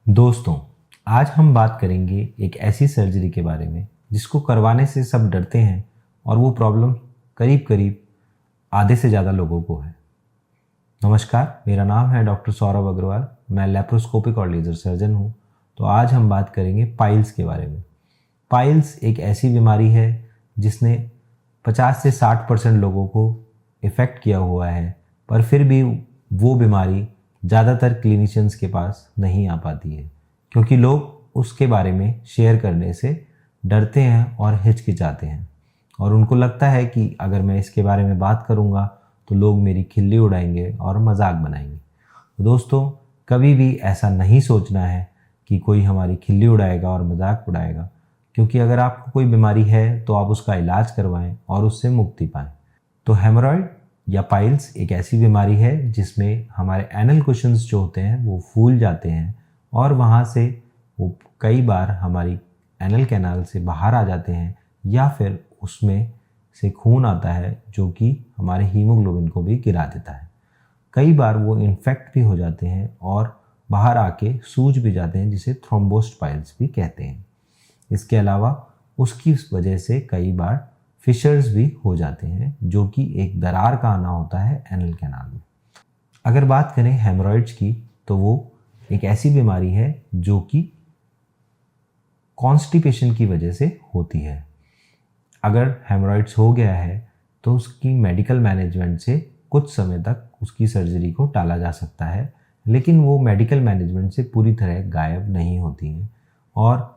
दोस्तों, आज हम बात करेंगे एक ऐसी सर्जरी के बारे में जिसको करवाने से सब डरते हैं और वो प्रॉब्लम करीब करीब आधे से ज़्यादा लोगों को है। नमस्कार, मेरा नाम है डॉक्टर सौरभ अग्रवाल। मैं लेप्रोस्कोपिक और लेज़र सर्जन हूँ। तो आज हम बात करेंगे पाइल्स के बारे में। पाइल्स एक ऐसी बीमारी है जिसने 50 से 60% लोगों को इफ़ेक्ट किया हुआ है, पर फिर भी वो बीमारी ज़्यादातर क्लिनिशियंस के पास नहीं आ पाती है क्योंकि लोग उसके बारे में शेयर करने से डरते हैं और हिचकिचाते हैं और उनको लगता है कि अगर मैं इसके बारे में बात करूँगा तो लोग मेरी खिल्ली उड़ाएंगे और मजाक बनाएंगे। तो दोस्तों, कभी भी ऐसा नहीं सोचना है कि कोई हमारी खिल्ली उड़ाएगा और मजाक उड़ाएगा, क्योंकि अगर आपको कोई बीमारी है तो आप उसका इलाज करवाएं और उससे मुक्ति पाएं। तो हेमोरॉइड या पाइल्स एक ऐसी बीमारी है जिसमें हमारे एनल कुशन्स जो होते हैं वो फूल जाते हैं और वहाँ से वो कई बार हमारी एनल कैनाल से बाहर आ जाते हैं या फिर उसमें से खून आता है जो कि हमारे हीमोग्लोबिन को भी गिरा देता है। कई बार वो इन्फेक्ट भी हो जाते हैं और बाहर आके सूज भी जाते हैं, जिसे थ्रोम्बोस्ड पाइल्स भी कहते हैं। इसके अलावा उसकी वजह से कई बार फिशर्स भी हो जाते हैं, जो कि एक दरार का आना होता है एनल कैनाल में। अगर बात करें हेमोरॉइड्स की, तो वो एक ऐसी बीमारी है जो कि कॉन्स्टिपेशन की वजह से होती है। अगर हेमोरॉइड्स हो गया है तो उसकी मेडिकल मैनेजमेंट से कुछ समय तक उसकी सर्जरी को टाला जा सकता है, लेकिन वो मेडिकल मैनेजमेंट से पूरी तरह गायब नहीं होती हैं और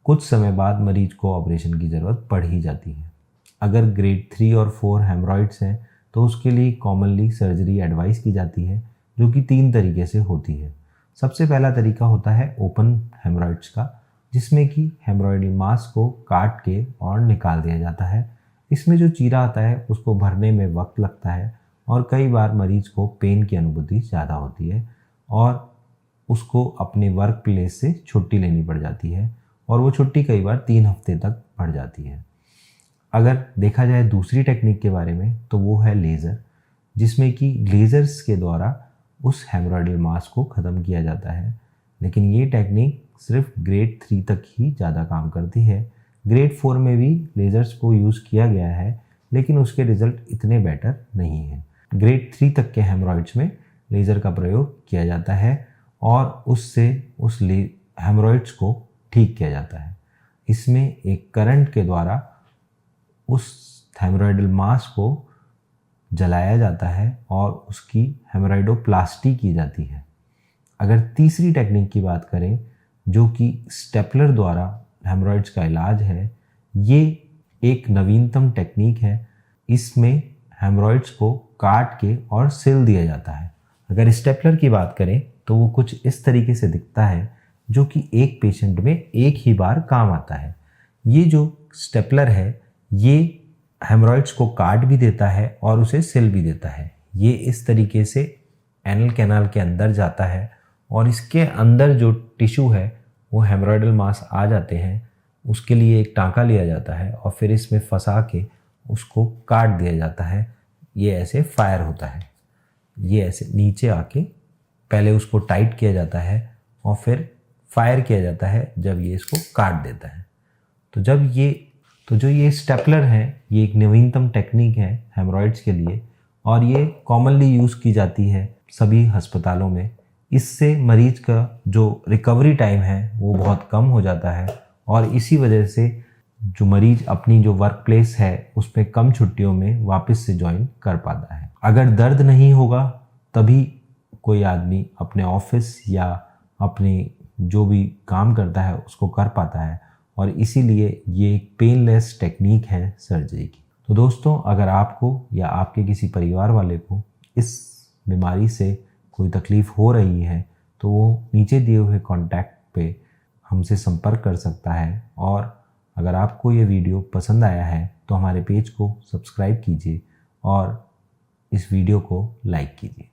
कुछ समय बाद मरीज को ऑपरेशन की ज़रूरत पड़ ही जाती है। अगर ग्रेड 3 और 4 हेमोरॉइड्स हैं तो उसके लिए कॉमनली सर्जरी एडवाइस की जाती है, जो कि 3 तरीके से होती है। सबसे पहला तरीका होता है ओपन हेमोरॉइड्स का, जिसमें कि हेमोरॉइडल मास को काट के और निकाल दिया जाता है। इसमें जो चीरा आता है उसको भरने में वक्त लगता है और कई बार मरीज को पेन की अनुभूति ज़्यादा होती है और उसको अपने वर्क प्लेस से छुट्टी लेनी पड़ जाती है और वो छुट्टी कई बार 3 हफ्ते तक बढ़ जाती है। अगर देखा जाए दूसरी टेक्निक के बारे में, तो वो है लेज़र, जिसमें कि लेज़र्स के द्वारा उस हेमोरॉइडल मास को ख़त्म किया जाता है। लेकिन ये टेक्निक सिर्फ ग्रेड 3 तक ही ज़्यादा काम करती है। ग्रेड 4 में भी लेज़र्स को यूज़ किया गया है, लेकिन उसके रिज़ल्ट इतने बेटर नहीं हैं। ग्रेड 3 तक के हेमोरॉइड्स में लेज़र का प्रयोग किया जाता है और उससे उस हेमोरॉइड्स को ठीक किया जाता है। इसमें एक करंट के द्वारा उस हेमोरॉइडल मास को जलाया जाता है और उसकी हेमोरॉइडोप्लास्टी की जाती है। अगर तीसरी टेक्निक की बात करें, जो कि स्टेपलर द्वारा हेमोरॉइड्स का इलाज है, ये एक नवीनतम टेक्निक है। इसमें हेमोरॉइड्स को काट के और सिल दिया जाता है। अगर स्टेपलर की बात करें तो वो कुछ इस तरीके से दिखता है, जो कि एक पेशेंट में एक ही बार काम आता है। ये जो स्टेपलर है ये हेमोरॉइड्स को काट भी देता है और उसे सिल भी देता है। ये इस तरीके से एनल कैनाल के अंदर जाता है और इसके अंदर जो टिश्यू है वो हेमोरॉइडल मास आ जाते हैं। उसके लिए एक टाँका लिया जाता है और फिर इसमें फंसा के उसको काट दिया जाता है। ये ऐसे फायर होता है, ये ऐसे नीचे आके पहले उसको टाइट किया जाता है और फिर फायर किया जाता है जब ये इसको काट देता है। तो जो ये स्टेपलर है, ये एक नवीनतम टेक्निक है हेमोरॉइड्स के लिए और ये कॉमनली यूज़ की जाती है सभी अस्पतालों में। इससे मरीज का जो रिकवरी टाइम है वो बहुत कम हो जाता है और इसी वजह से जो मरीज अपनी जो वर्क प्लेस है उसमें कम छुट्टियों में वापस से ज्वाइन कर पाता है। अगर दर्द नहीं होगा तभी कोई आदमी अपने ऑफिस या अपने जो भी काम करता है उसको कर पाता है और इसीलिए ये एक पेनलेस टेक्निक है सर्जरी की। तो दोस्तों, अगर आपको या आपके किसी परिवार वाले को इस बीमारी से कोई तकलीफ़ हो रही है तो वो नीचे दिए हुए कॉन्टैक्ट पे हमसे संपर्क कर सकता है। और अगर आपको ये वीडियो पसंद आया है तो हमारे पेज को सब्सक्राइब कीजिए और इस वीडियो को लाइक कीजिए।